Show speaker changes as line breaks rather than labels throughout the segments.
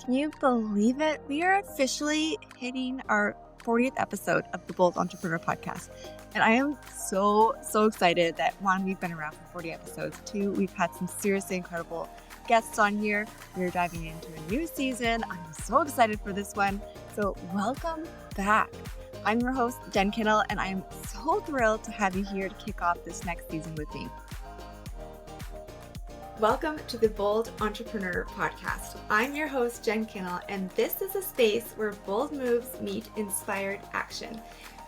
Can you believe it? We are officially hitting our 40th episode of the Bold Entrepreneur Podcast. And I am so excited that one, we've been around for 40 episodes. Two, we've had some seriously incredible guests on here. We're diving into a new season. I'm so excited for this one. So welcome back. I'm your host, Jen Kinal, and I'm so thrilled to have you here to kick off this next season with me. Welcome to the Bold Entrepreneur Podcast. I'm your host, Jen Kinal, and this is a space where bold moves meet inspired action.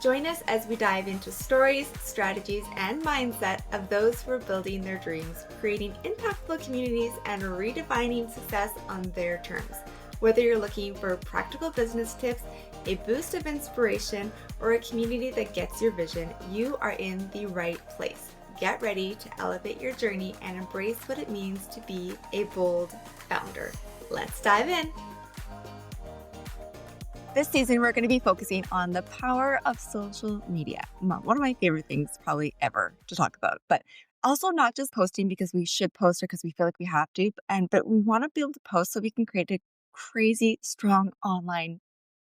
Join us as we dive into stories, strategies, and mindset of those who are building their dreams, creating impactful communities, and redefining success on their terms. Whether you're looking for practical business tips, a boost of inspiration, or a community that gets your vision, you are in the right place. Get ready to elevate your journey and embrace what it means to be a bold founder. Let's dive in. This season, we're going to be focusing on the power of social media. One of my favorite things probably ever to talk about, but also not just posting because we should post or because we feel like we have to, but we want to be able to post so we can create a crazy strong online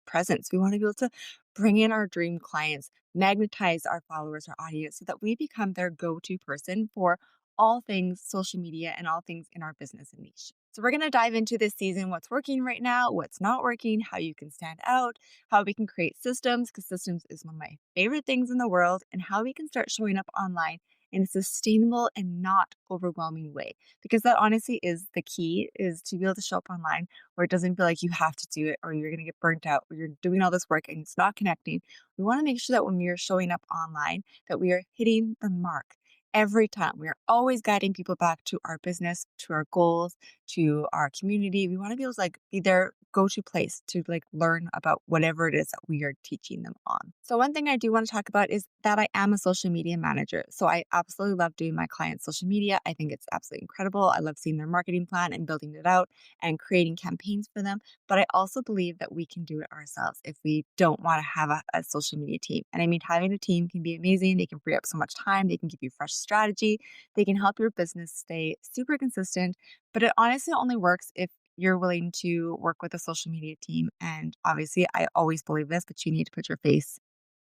presence. We want to be able to bring in our dream clients, magnetize our followers, our audience, so that we become their go-to person for all things social media and all things in our business and niche. So we're going to dive into this season, what's working right now, what's not working, how you can stand out, how we can create systems, because systems is one of my favorite things in the world, and how we can start showing up online in a sustainable and not overwhelming way. Because that honestly is the key, is to be able to show up online where it doesn't feel like you have to do it or you're going to get burnt out or you're doing all this work and it's not connecting. We want to make sure that when we are showing up online, that we are hitting the mark every time. We are always guiding people back to our business, to our goals, to our community. We want to be able to be their go-to place to learn about whatever it is that we are teaching them on. So one thing I do want to talk about is that I am a social media manager. So I absolutely love doing my clients' social media. I think it's absolutely incredible. I love seeing their marketing plan and building it out and creating campaigns for them. But I also believe that we can do it ourselves if we don't want to have a social media team. And I mean, having a team can be amazing. They can free up so much time. They can give you fresh strategy. They can help your business stay super consistent. But it honestly only works if you're willing to work with a social media team. And obviously, I always believe this, but you need to put your face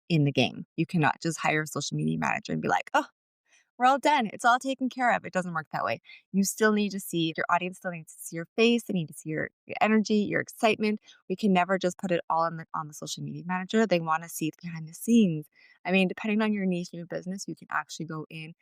in the game. You cannot just hire a social media manager and be like, oh, we're all done. It's all taken care of. It doesn't work that way. You still need to see, your audience still needs to see your face. They need to see your energy, your excitement. We can never just put it all on the social media manager. They want to see it behind the scenes. I mean, depending on your niche in your business, you can actually go in.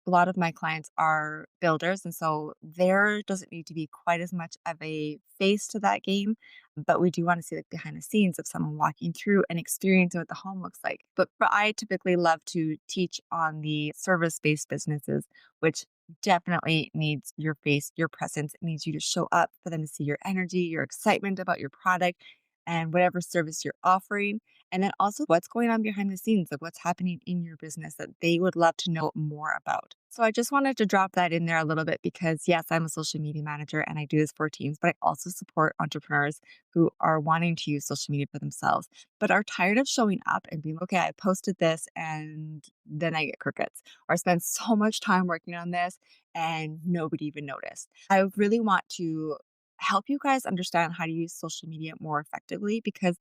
A lot of my clients are builders, and so there doesn't need to be quite as much of a face to that game, but we do want to see behind the scenes of someone walking through and experiencing what the home looks like. But I typically love to teach on the service-based businesses, which definitely needs your face, your presence. It needs you to show up for them to see your energy, your excitement about your product and whatever service you're offering. And then also what's going on behind the scenes, of what's happening in your business that they would love to know more about. So I just wanted to drop that in there a little bit because yes, I'm a social media manager and I do this for teams, but I also support entrepreneurs who are wanting to use social media for themselves, but are tired of showing up and being, okay, I posted this and then I get crickets, or I spend so much time working on this and nobody even noticed. I really want to help you guys understand how to use social media more effectively, because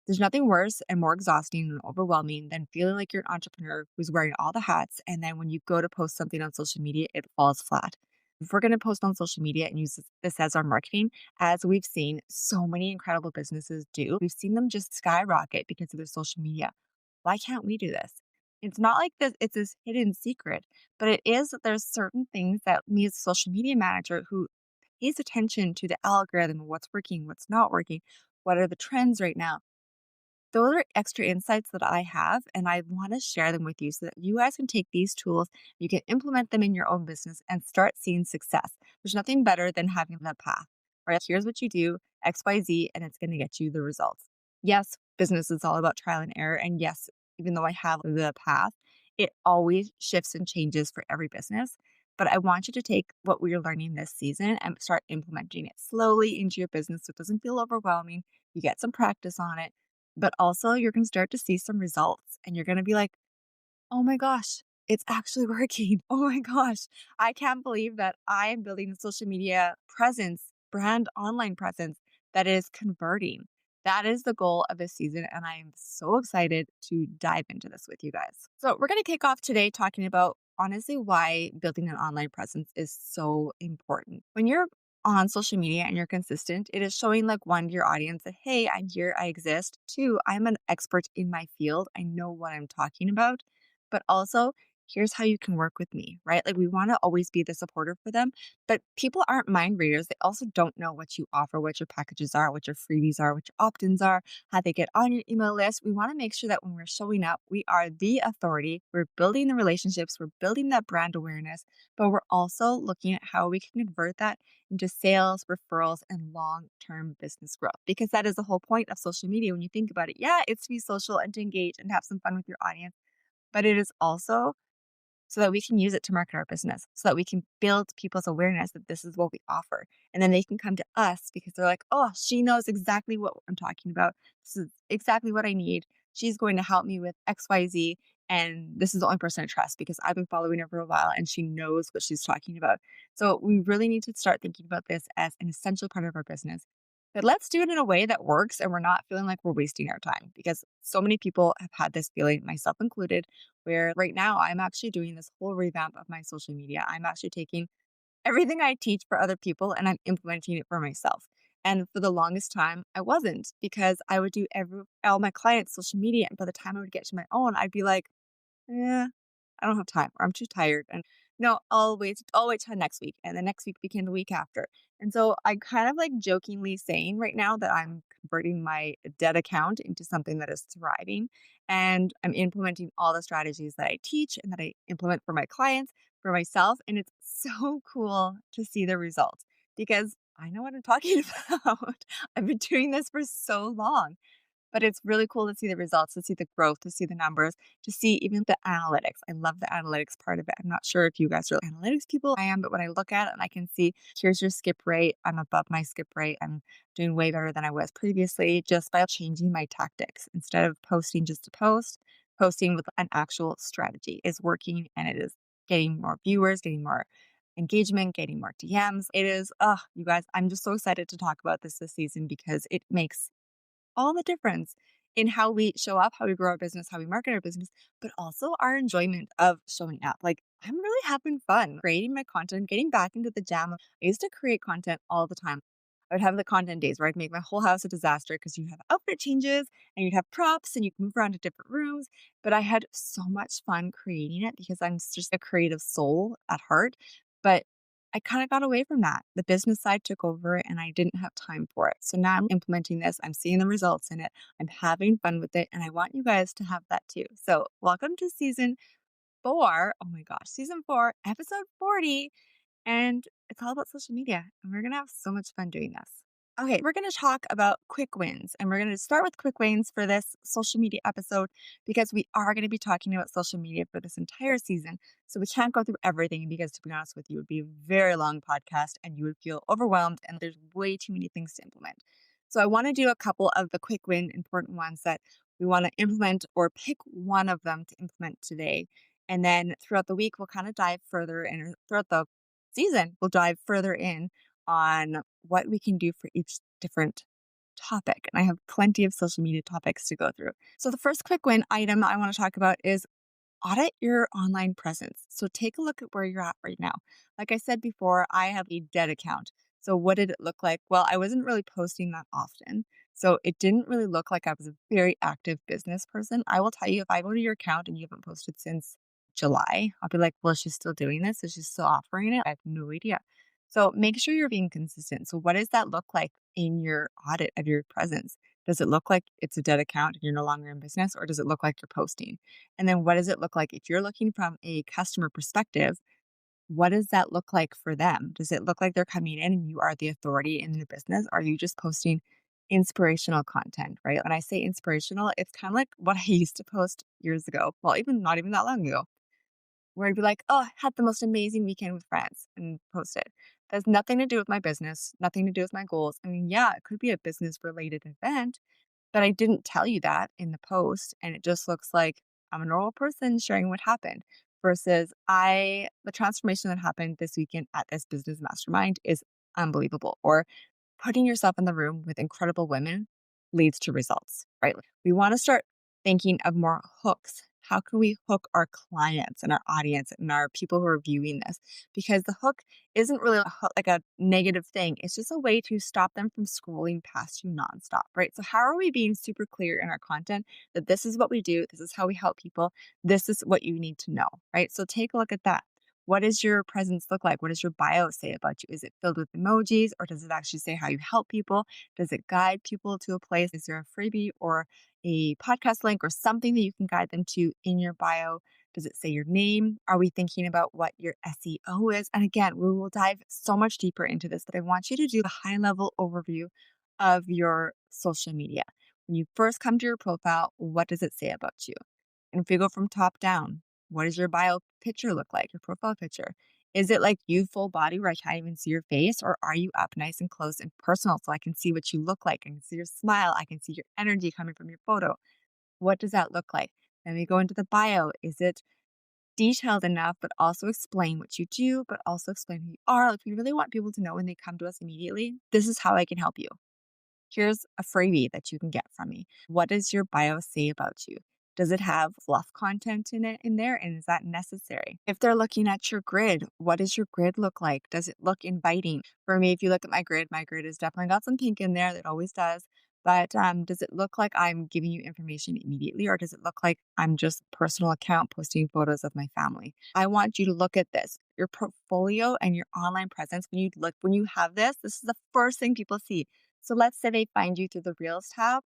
there's nothing worse and more exhausting and overwhelming than feeling like you're an entrepreneur who's wearing all the hats. And then when you go to post something on social media, it falls flat. If we're going to post on social media and use this as our marketing, as we've seen so many incredible businesses do, we've seen them just skyrocket because of their social media. Why can't we do this? It's not like this, it's this hidden secret, but it is that there's certain things that me as a social media manager who pays attention to the algorithm of what's working, what's not working, what are the trends right now. Those are extra insights that I have, and I want to share them with you so that you guys can take these tools, you can implement them in your own business and start seeing success. There's nothing better than having that path, right? Here's what you do, XYZ, and it's going to get you the results. Yes, business is all about trial and error. And yes, even though I have the path, it always shifts and changes for every business. But I want you to take what we're learning this season and start implementing it slowly into your business so it doesn't feel overwhelming. You get some practice on it, but also you're going to start to see some results and you're going to be like, oh my gosh, it's actually working. Oh my gosh, I can't believe that I am building a social media presence, brand online presence that is converting. That is the goal of this season. And I am so excited to dive into this with you guys. So, we're going to kick off today talking about honestly why building an online presence is so important. When you're on social media and you're consistent, it is showing like one to your audience that, hey, I'm here, I exist. Two, I'm an expert in my field. I know what I'm talking about. But also, here's how you can work with me, right? Like we want to always be the supporter for them, but people aren't mind readers. They also don't know what you offer, what your packages are, what your freebies are, what your opt ins are, how they get on your email list. We want to make sure that when we're showing up, we are the authority. We're building the relationships, we're building that brand awareness, but we're also looking at how we can convert that into sales, referrals, and long term business growth. Because that is the whole point of social media when you think about it. Yeah, it's to be social and to engage and have some fun with your audience, but it is also so that we can use it to market our business, so that we can build people's awareness that this is what we offer. And then they can come to us because they're like, oh, she knows exactly what I'm talking about. This is exactly what I need. She's going to help me with XYZ. And this is the only person I trust because I've been following her for a while and she knows what she's talking about. So we really need to start thinking about this as an essential part of our business. But let's do it in a way that works and we're not feeling like we're wasting our time because so many people have had this feeling, myself included, where right now I'm actually doing this whole revamp of my social media. I'm actually taking everything I teach for other people and I'm implementing it for myself. And for the longest time, I wasn't because I would do all my clients' social media. And by the time I would get to my own, I'd be like, yeah, I don't have time or I'm too tired. And no, I'll wait till next week. And the next week became the week after. And so I kind of like jokingly saying right now that I'm converting my dead account into something that is thriving. And I'm implementing all the strategies that I teach and that I implement for my clients, for myself. And it's so cool to see the results because I know what I'm talking about. I've been doing this for so long. But it's really cool to see the results, to see the growth, to see the numbers, to see even the analytics. I love the analytics part of it. I'm not sure if you guys are analytics people. I am, but when I look at it and I can see here's your skip rate, I'm above my skip rate. I'm doing way better than I was previously just by changing my tactics. Instead of posting just to post, posting with an actual strategy is working and it is getting more viewers, getting more engagement, getting more DMs. It is, oh, you guys, I'm just so excited to talk about this season because it makes all the difference in how we show up, how we grow our business, how we market our business, but also our enjoyment of showing up. Like, I'm really having fun creating my content, getting back into the jam. I used to create content all the time. I would have the content days where I'd make my whole house a disaster because you have outfit changes and you'd have props and you can move around to different rooms. But I had so much fun creating it because I'm just a creative soul at heart. But I kind of got away from that. The business side took over and I didn't have time for it. So now I'm implementing this. I'm seeing the results in it. I'm having fun with it. And I want you guys to have that too. So welcome to season 4. Oh my gosh, season 4, episode 40. And it's all about social media. And we're going to have so much fun doing this. Okay, we're going to talk about quick wins. And we're going to start with quick wins for this social media episode because we are going to be talking about social media for this entire season. So we can't go through everything because, to be honest with you, it would be a very long podcast and you would feel overwhelmed and there's way too many things to implement. So I want to do a couple of the quick win important ones that we want to implement or pick one of them to implement today. And then throughout the week, we'll kind of dive further and throughout the season, we'll dive further in on what we can do for each different topic. And I have plenty of social media topics to go through. So the first quick win item I want to talk about is audit your online presence. So take a look at where you're at right now. Like I said before, I have a dead account. So what did it look like? Well, I wasn't really posting that often. So it didn't really look like I was a very active business person. I will tell you, if I go to your account and you haven't posted since July, I'll be like, well, she's still doing this? Is she still offering it? I have no idea. So make sure you're being consistent. So what does that look like in your audit of your presence? Does it look like it's a dead account and you're no longer in business, or does it look like you're posting? And then what does it look like if you're looking from a customer perspective? What does that look like for them? Does it look like they're coming in and you are the authority in the business? Are you just posting inspirational content, right? When I say inspirational, it's kind of like what I used to post years ago. Well, even not even that long ago, where I'd be like, oh, I had the most amazing weekend with friends and post it. That has nothing to do with my business, nothing to do with my goals. I mean, yeah, it could be a business related event, but I didn't tell you that in the post. And it just looks like I'm a normal person sharing what happened versus the transformation that happened this weekend at this business mastermind is unbelievable. Or putting yourself in the room with incredible women leads to results, right? We want to start thinking of more hooks. How can we hook our clients and our audience and our people who are viewing this? Because the hook isn't really like a negative thing. It's just a way to stop them from scrolling past you nonstop, right? So, how are we being super clear in our content that this is what we do? This is how we help people. This is what you need to know, right? So, take a look at that. What does your presence look like? What does your bio say about you? Is it filled with emojis or does it actually say how you help people? Does it guide people to a place? Is there a freebie or a podcast link or something that you can guide them to in your bio? Does it say your name? Are we thinking about what your SEO is? And again, we will dive so much deeper into this, but I want you to do a high level overview of your social media. When you first come to your profile, what does it say about you? And if we go from top down, what does your bio picture look like, your profile picture? Is it like you full body where I can't even see your face? Or are you up nice and close and personal so I can see what you look like? I can see your smile. I can see your energy coming from your photo. What does that look like? Then we go into the bio. Is it detailed enough, but also explain what you do, but also explain who you are? Like, we really want people to know when they come to us immediately, this is how I can help you. Here's a freebie that you can get from me. What does your bio say about you? Does it have fluff content in it in there? And is that necessary? If they're looking at your grid, what does your grid look like? Does it look inviting? For me, if you look at my grid has definitely got some pink in there. That always does. But does it look like I'm giving you information immediately, or does it look like I'm just personal account posting photos of my family? I want you to look at this. Your portfolio and your online presence. When you have this is the first thing people see. So let's say they find you through the Reels tab.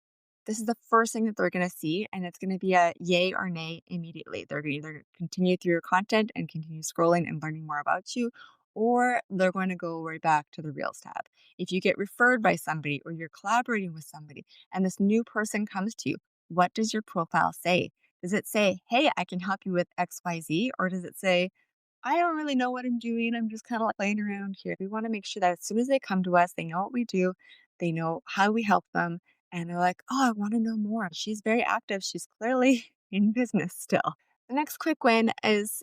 This is the first thing that they're going to see, and it's going to be a yay or nay immediately. They're going to either continue through your content and continue scrolling and learning more about you, or they're going to go right back to the Reels tab. If you get referred by somebody or you're collaborating with somebody and this new person comes to you, what does your profile say? Does it say, hey, I can help you with XYZ? Or does it say, I don't really know what I'm doing. I'm just kind of like playing around here. We want to make sure that as soon as they come to us, they know what we do, they know how we help them, and they're like, oh, I want to know more. She's very active. She's clearly in business still. The next quick win is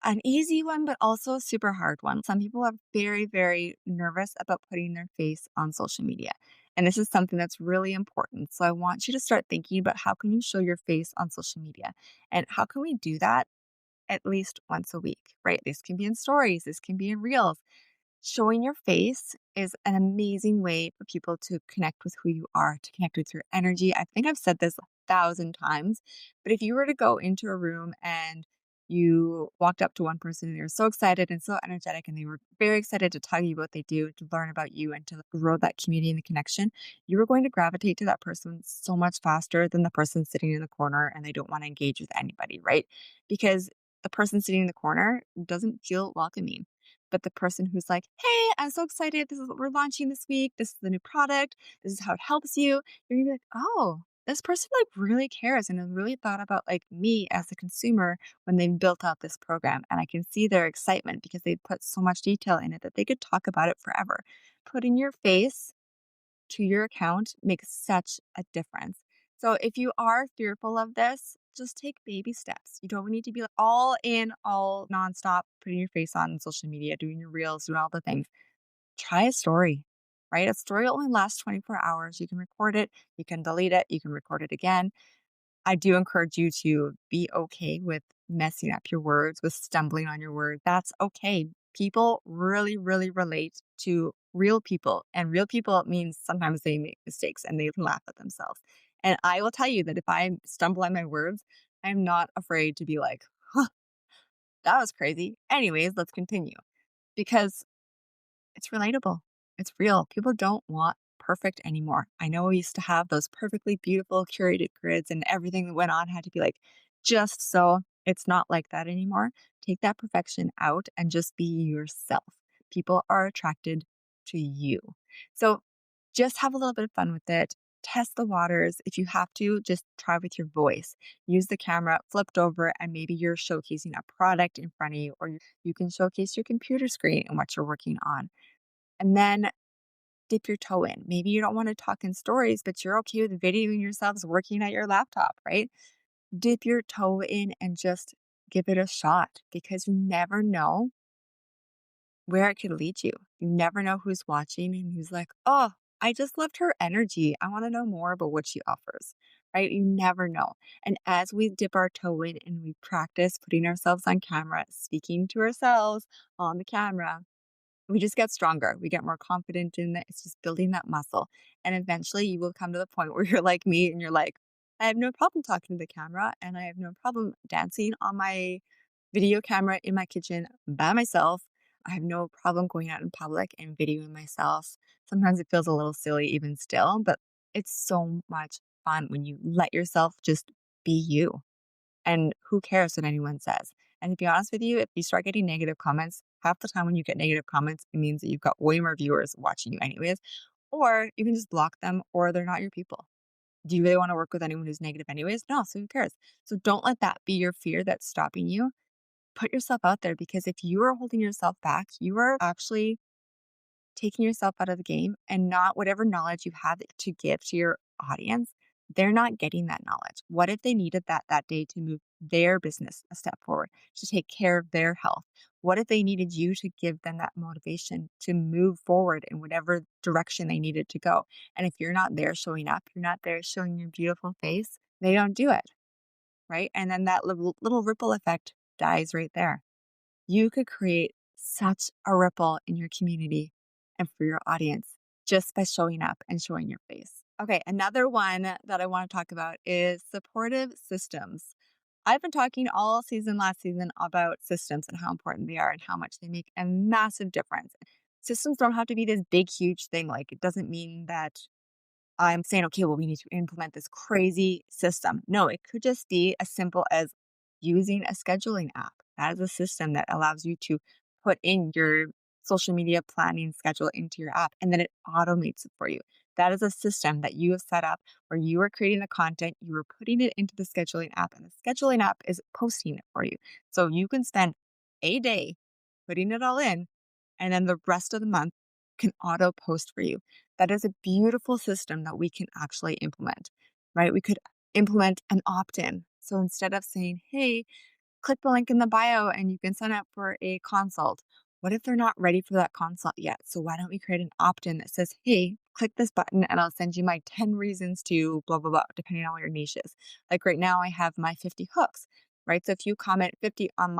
an easy one, but also a super hard one. Some people are very, very nervous about putting their face on social media. And this is something that's really important. So I want you to start thinking about how can you show your face on social media and how can we do that at least once a week, right? This can be in stories, this can be in reels. Showing your face is an amazing way for people to connect with who you are, to connect with your energy. I think I've said this 1,000 times, but if you were to go into a room and you walked up to one person and they were so excited and so energetic and they were very excited to tell you what they do, to learn about you and to grow that community and the connection, you were going to gravitate to that person so much faster than the person sitting in the corner and they don't want to engage with anybody, right? Because the person sitting in the corner doesn't feel welcoming. But the person who's like, hey, I'm so excited. This is what we're launching this week. This is the new product. This is how it helps you. You're gonna be like, oh, this person like really cares and has really thought about like me as a consumer when they built out this program. And I can see their excitement because they put so much detail in it that they could talk about it forever. Putting your face to your account makes such a difference. So if you are fearful of this, just take baby steps. You don't need to be like all in, all nonstop, putting your face on social media, doing your reels, doing all the things. Try a story, right? A story only lasts 24 hours. You can record it, you can delete it, you can record it again. I do encourage you to be okay with messing up your words, with stumbling on your words. That's okay. People really, really relate to real people, and real people means sometimes they make mistakes and they can laugh at themselves. And I will tell you that if I stumble on my words, I'm not afraid to be like, huh, that was crazy. Anyways, let's continue because it's relatable. It's real. People don't want perfect anymore. I know we used to have those perfectly beautiful curated grids and everything that went on had to be like just so. It's not like that anymore. Take that perfection out and just be yourself. People are attracted to you. So just have a little bit of fun with it. Test the waters. If you have to, just try with your voice. Use the camera flipped over and maybe you're showcasing a product in front of you, or you can showcase your computer screen and what you're working on. And then dip your toe in. Maybe you don't want to talk in stories, but you're okay with videoing yourselves working at your laptop, right? Dip your toe in and just give it a shot because you never know where it could lead you. You never know who's watching and who's like, oh, I just loved her energy. I want to know more about what she offers, right? You never know. And as we dip our toe in and we practice putting ourselves on camera, speaking to ourselves on the camera, we just get stronger. We get more confident in it. It's just building that muscle. And eventually you will come to the point where you're like me and you're like, I have no problem talking to the camera and I have no problem dancing on my video camera in my kitchen by myself. I have no problem going out in public and videoing myself. Sometimes it feels a little silly even still, but it's so much fun when you let yourself just be you. And who cares what anyone says? And to be honest with you, if you start getting negative comments, half the time when you get negative comments, it means that you've got way more viewers watching you anyways, or you can just block them or they're not your people. Do you really want to work with anyone who's negative anyways? No, so who cares? So don't let that be your fear that's stopping you. Put yourself out there because if you are holding yourself back, you are actually taking yourself out of the game and not whatever knowledge you have to give to your audience, they're not getting that knowledge. What if they needed that day to move their business a step forward, to take care of their health? What if they needed you to give them that motivation to move forward in whatever direction they needed to go? And if you're not there showing up, you're not there showing your beautiful face, they don't do it, right? And then that little ripple effect dies right there. You could create such a ripple in your community and for your audience just by showing up and showing your face. Okay, another one that I want to talk about is supportive systems. I've been talking all season, last season, about systems and how important they are and how much they make a massive difference. Systems don't have to be this big, huge thing. Like, it doesn't mean that I'm saying, okay, well, we need to implement this crazy system. No, it could just be as simple as using a scheduling app. That is a system that allows you to put in your social media planning schedule into your app and then it automates it for you. That is a system that you have set up where you are creating the content, you are putting it into the scheduling app, and the scheduling app is posting it for you. So you can spend a day putting it all in, and then the rest of the month can auto post for you. That is a beautiful system that we can actually implement, right? We could implement an opt in. So instead of saying, hey, click the link in the bio and you can sign up for a consult. What if they're not ready for that consult yet? So why don't we create an opt in that says, hey, click this button and I'll send you my 10 reasons to blah, blah, blah, depending on what your niche is. Like right now, I have my 50 hooks, right? So if you comment 50 on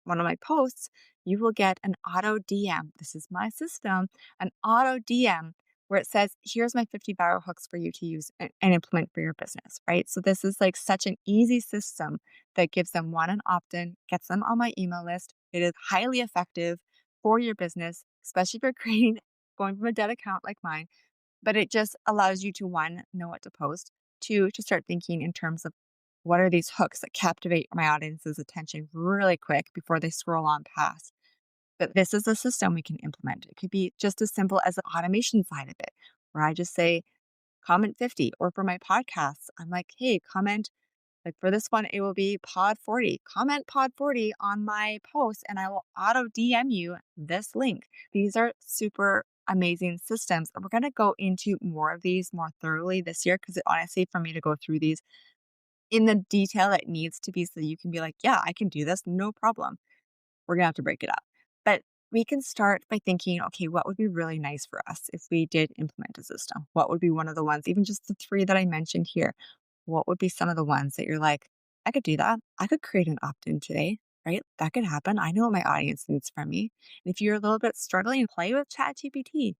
one of my posts, you will get an auto DM. This is my system, an auto DM where it says, here's my 50 viral hooks for you to use and implement for your business, right? So this is like such an easy system that gives them one an opt-in, gets them on my email list. It is highly effective for your business, especially if you're creating, going from a dead account like mine, but it just allows you to one, know what to post, two, to start thinking in terms of what are these hooks that captivate my audience's attention really quick before they scroll on past. But this is a system we can implement. It could be just as simple as the automation side of it, where I just say, comment 50. Or for my podcasts, I'm like, hey, comment. Like for this one, it will be pod 40. Comment pod 40 on my post, and I will auto DM you this link. These are super amazing systems. And we're going to go into more of these more thoroughly this year because honestly, for me to go through these in the detail it needs to be so you can be like, yeah, I can do this, no problem. We're gonna have to break it up. But we can start by thinking, okay, what would be really nice for us if we did implement a system? What would be one of the ones, even just the three that I mentioned here? What would be some of the ones that you're like, I could do that. I could create an opt in today, right? That could happen. I know what my audience needs from me. And if you're a little bit struggling, play with ChatGPT.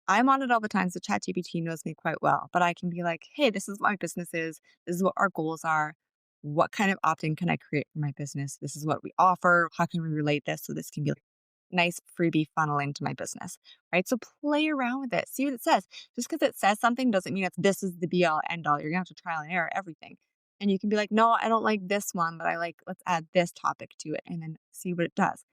I'm on it all the time, so ChatGPT knows me quite well, but I can be like, hey, this is what my business is. This is what our goals are. What kind of opt-in can I create for my business? This is what we offer. How can we relate this so this can be like nice freebie funnel into my business, right? So play around with it. See what it says. Just because it says something doesn't mean it's this is the be all end all. You're gonna have to trial and error everything. And you can be like, no, I don't like this one, but I like, let's add this topic to it and then see what it does.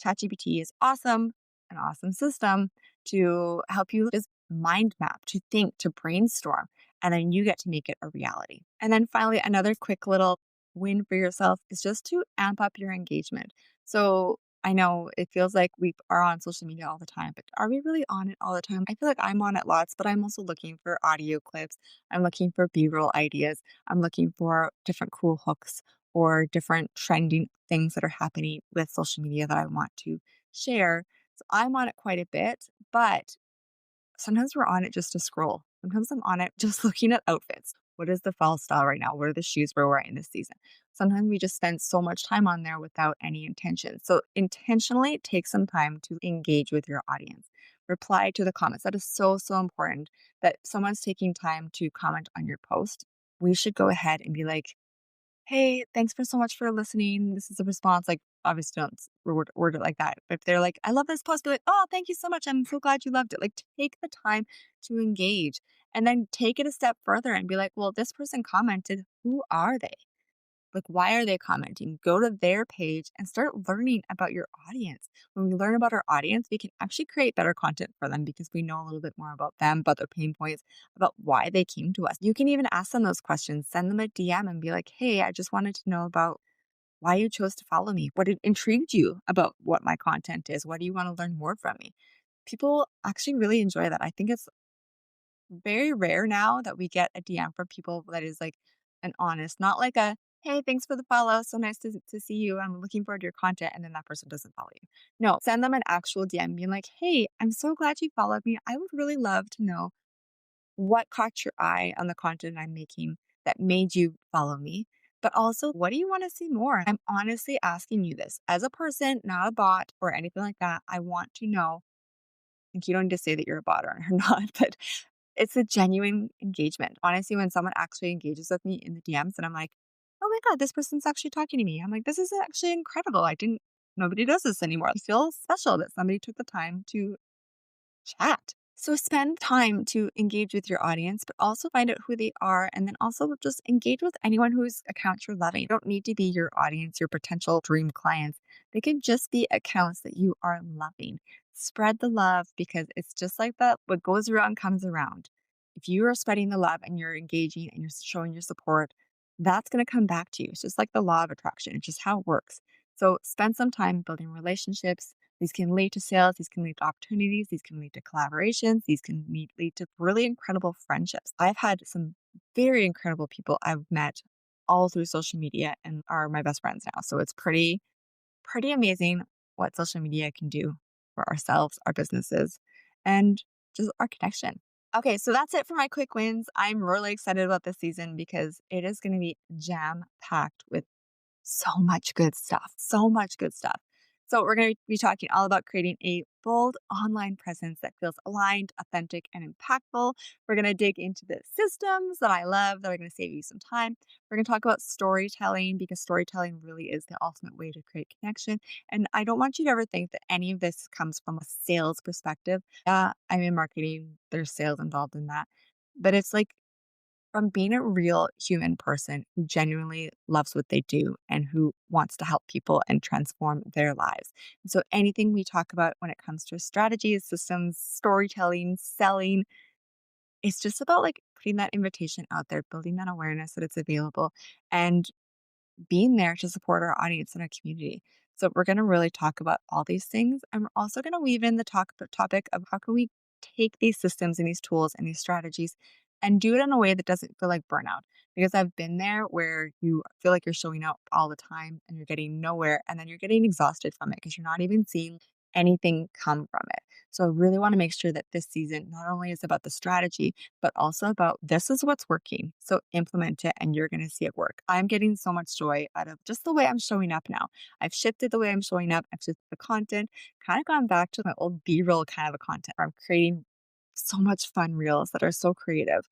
ChatGPT is awesome, an awesome system to help you just mind map, to think, to brainstorm, and then you get to make it a reality. And then finally, another quick little win for yourself is just to amp up your engagement. So I know it feels like we are on social media all the time, but are we really on it all the time? I feel like I'm on it lots, but I'm also looking for audio clips. I'm looking for B-roll ideas. I'm looking for different cool hooks or different trending things that are happening with social media that I want to share. So I'm on it quite a bit, but Sometimes we're on it just to scroll. Sometimes I'm on it just looking at outfits. What is the fall style right now? What are the shoes we're wearing this season? Sometimes we just spend so much time on there without any intention. So, intentionally take some time to engage with your audience. Reply to the comments. That is so, so important that someone's taking time to comment on your post. We should go ahead and be like, "Hey, thanks for so much for listening. This is a response." Like, obviously, don't word it like that. But if they're like, "I love this post," be like, "Oh, thank you so much. I'm so glad you loved it." Like, take the time to engage and then take it a step further and be like, "Well, this person commented. Who are they? Like, why are they commenting?" Go to their page and start learning about your audience. When we learn about our audience, we can actually create better content for them because we know a little bit more about them, about their pain points, about why they came to us. You can even ask them those questions, send them a DM and be like, "Hey, I just wanted to know about why you chose to follow me. What intrigued you about what my content is? What do you want to learn more from me?" People actually really enjoy that. I think it's very rare now that we get a DM from people that is like an honest, not like a, "Hey, thanks for the follow. So nice to see you. I'm looking forward to your content." And then that person doesn't follow you. No, send them an actual DM being like, "Hey, I'm so glad you followed me. I would really love to know what caught your eye on the content I'm making that made you follow me. But also, what do you want to see more? I'm honestly asking you this as a person, not a bot or anything like that. I want to know." Like, you don't need to say that you're a bot or not, but it's a genuine engagement. Honestly, when someone actually engages with me in the DMs and I'm like, "Oh my God, this person's actually talking to me." I'm like, "This is actually incredible. Nobody does this anymore." I feel special that somebody took the time to chat. So spend time to engage with your audience, but also find out who they are. And then also just engage with anyone whose account you're loving. They don't need to be your audience, your potential dream clients. They can just be accounts that you are loving. Spread the love because it's just like that. What goes around comes around. If you are spreading the love and you're engaging and you're showing your support, that's going to come back to you. It's just like the law of attraction. It's just how it works. So spend some time building relationships. These can lead to sales, these can lead to opportunities, these can lead to collaborations, these can lead to really incredible friendships. I've had some very incredible people I've met all through social media and are my best friends now. So it's pretty amazing what social media can do for ourselves, our businesses, and just our connection. Okay, so that's it for my quick wins. I'm really excited about this season because it is going to be jam packed with so much good stuff, so much good stuff. So, we're going to be talking all about creating a bold online presence that feels aligned, authentic, and impactful. We're going to dig into the systems that I love that are going to save you some time. We're going to talk about storytelling because storytelling really is the ultimate way to create connection. And I don't want you to ever think that any of this comes from a sales perspective. Yeah, I'm in marketing, there's sales involved in that. But it's like from being a real human person who genuinely loves what they do and who wants to help people and transform their lives. And so anything we talk about when it comes to strategies, systems, storytelling, selling, it's just about like putting that invitation out there, building that awareness that it's available and being there to support our audience and our community. So we're going to really talk about all these things, and we're also going to weave in the topic of how can we take these systems and these tools and these strategies and do it in a way that doesn't feel like burnout. Because I've been there where you feel like you're showing up all the time and you're getting nowhere, and then you're getting exhausted from it because you're not even seeing anything come from it. So I really want to make sure that this season not only is about the strategy, but also about this is what's working. So implement it and you're going to see it work. I'm getting so much joy out of just the way I'm showing up now. I've shifted the way I'm showing up. I've shifted the content, kind of gone back to my old B-roll kind of a content where I'm creating so much fun reels that are so creative.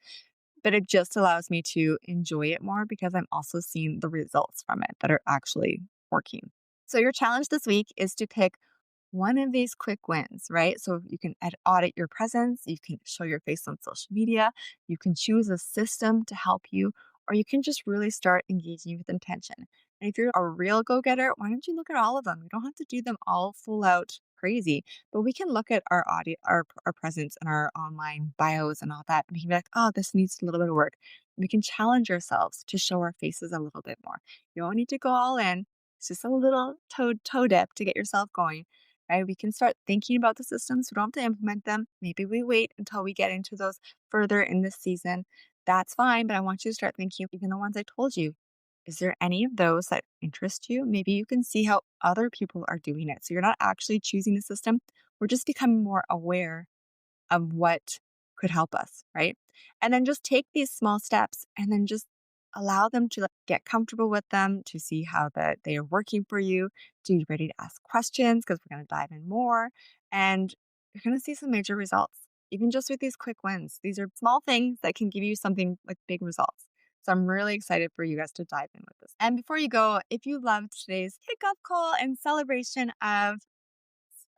But it just allows me to enjoy it more because I'm also seeing the results from it that are actually working. So your challenge this week is to pick one of these quick wins, right? So you can audit your presence, you can show your face on social media, you can choose a system to help you, or you can just really start engaging with intention. And if you're a real go getter, why don't you look at all of them? You don't have to do them all full out crazy, but we can look at our audio, our presence and our online bios and all that. And we can be like, oh, this needs a little bit of work. We can challenge ourselves to show our faces a little bit more. You don't need to go all in. It's just a little toe dip to get yourself going, right? We can start thinking about the systems. We don't have to implement them. Maybe we wait until we get into those further in this season. That's fine, but I want you to start thinking, even the ones I told you, is there any of those that interest you? Maybe you can see how other people are doing it. So you're not actually choosing the system. We're just becoming more aware of what could help us, right? And then just take these small steps and then just allow them to get comfortable with them, to see how that they are working for you, to be ready to ask questions because we're going to dive in more. And you're going to see some major results, even just with these quick wins. These are small things that can give you something like big results. So I'm really excited for you guys to dive in with this. And before you go, if you loved today's kickoff call and celebration of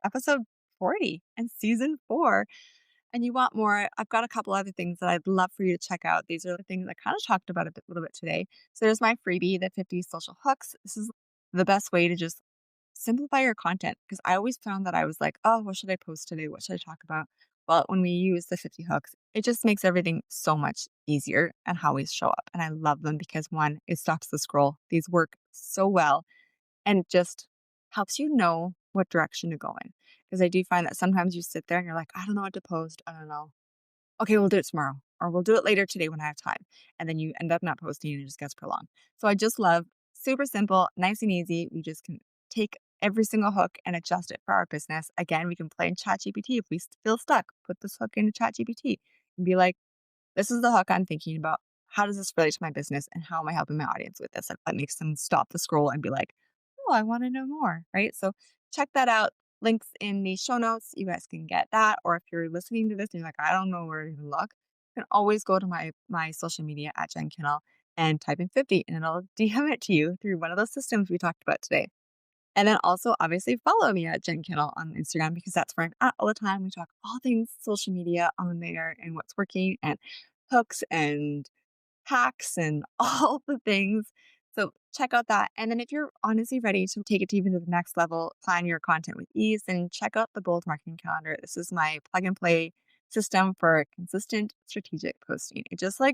episode 40 and season 4, and you want more, I've got a couple other things that I'd love for you to check out. These are the things I kind of talked about little bit today. So there's my freebie, the 50 social hooks. This is the best way to just simplify your content because I always found that I was like, oh, what should I post today? What should I talk about? Well, when we use the 50 hooks, it just makes everything so much easier and how we show up. And I love them because one, it stops the scroll. These work so well and just helps you know what direction to go in. Because I do find that sometimes you sit there and you're like, I don't know what to post. I don't know. Okay, we'll do it tomorrow or we'll do it later today when I have time. And then you end up not posting and it just gets prolonged. So I just love super simple, nice and easy. We just can take every single hook and adjust it for our business. Again, we can play in ChatGPT. If we feel stuck, put this hook into ChatGPT and be like, this is the hook I'm thinking about. How does this relate to my business and how am I helping my audience with this? That makes them stop the scroll and be like, oh, I want to know more, right? So check that out. Links in the show notes. You guys can get that. Or if you're listening to this and you're like, I don't know where to even look, you can always go to my social media at Jen Kinal and type in 50 and it'll DM it to you through one of those systems we talked about today. And then also obviously follow me at Jen Kinal on Instagram because that's where I'm at all the time. We talk all things social media on there and what's working and hooks and hacks and all the things. So check out that. And then if you're honestly ready to take it to even to the next level, plan your content with ease, then check out the Bold Marketing Calendar. This is my plug and play system for consistent strategic posting. It just I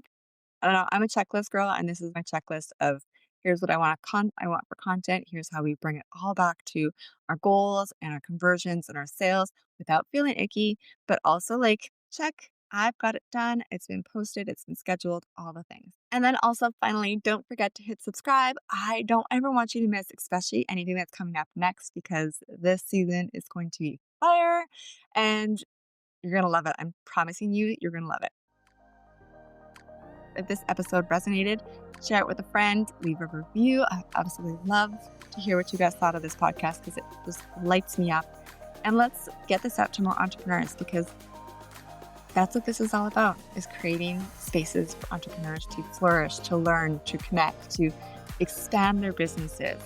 don't know, I'm a checklist girl and this is my checklist of here's what I want for content. Here's how we bring it all back to our goals and our conversions and our sales without feeling icky, but also check, I've got it done. It's been posted, it's been scheduled, all the things. And then also finally, don't forget to hit subscribe. I don't ever want you to miss, especially anything that's coming up next because this season is going to be fire and you're going to love it. I'm promising you, you're going to love it. If this episode resonated, share it with a friend, leave a review. I absolutely love to hear what you guys thought of this podcast because it just lights me up. And let's get this out to more entrepreneurs because that's what this is all about, is creating spaces for entrepreneurs to flourish, to learn, to connect, to expand their businesses.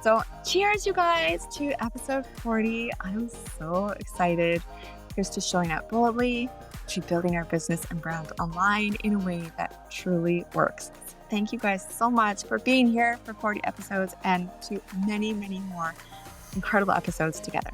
So cheers, you guys, to episode 40. I'm so excited. Here's to showing up boldly, to building our business and brand online in a way that truly works. Thank you guys so much for being here for 40 episodes and to many, many more incredible episodes together.